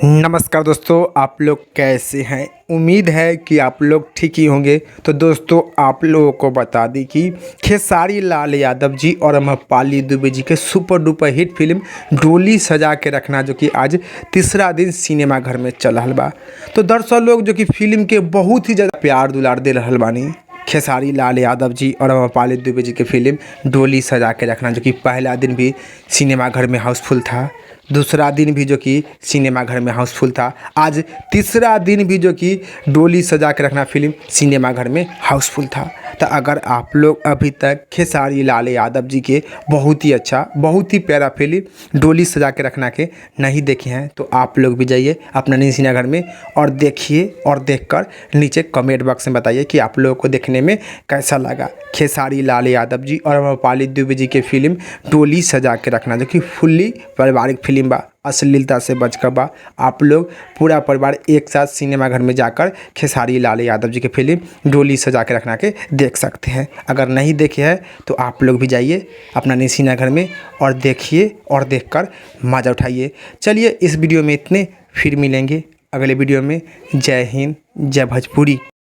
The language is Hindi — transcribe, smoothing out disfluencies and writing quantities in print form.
नमस्कार दोस्तों, आप लोग कैसे हैं। उम्मीद है कि आप लोग ठीक ही होंगे। तो दोस्तों, आप लोगों को बता दी कि खेसारी लाल यादव जी और अम्रपाली दुबे जी के सुपर डुपर हिट फिल्म डोली सजा के रखना, जो कि आज तीसरा दिन सिनेमा घर में चल रहल बा। तो दर्शक लोग जो कि फिल्म के बहुत ही ज़्यादा प्यार दुलार दे रहल बानी। खेसारी लाल यादव जी और अम्रपाली दुबे जी के फिल्म डोली सजा के रखना, जो कि पहला दिन भी सिनेमा घर में हाउसफुल था, दूसरा दिन भी जो कि सिनेमा घर में हाउसफुल था, आज तीसरा दिन भी जो कि डोली सजा के रखना फिल्म सिनेमा घर में हाउसफुल था। तो अगर आप लोग अभी तक खेसारी लाल यादव जी के बहुत ही अच्छा, बहुत ही प्यारा फिल्म डोली सजा के रखना के नहीं देखे हैं, तो आप लोग भी जाइए अपना नई सिनेमा घर में और देखिए, और देखकर नीचे कमेंट बॉक्स में बताइए कि आप लोगों को देखने में कैसा लगा खेसारी लाल यादव जी और अम्रपाली दुबे जी के फिल्म डोली सजा के रखना, जो कि फुल्ली पारिवारिक फिल्म बा, अश्लीलता से बचकर बा। आप लोग पूरा परिवार एक साथ सिनेमा घर में जाकर खेसारी लाल यादव जी के फिल्म डोली सजा के रखना के देख सकते हैं। अगर नहीं देखे हैं तो आप लोग भी जाइए अपना नई सिनेमा घर में और देखिए, और देखकर मज़ा उठाइए। चलिए, इस वीडियो में इतने, फिर मिलेंगे अगले वीडियो में। जय हिंद, जय भोजपुरी।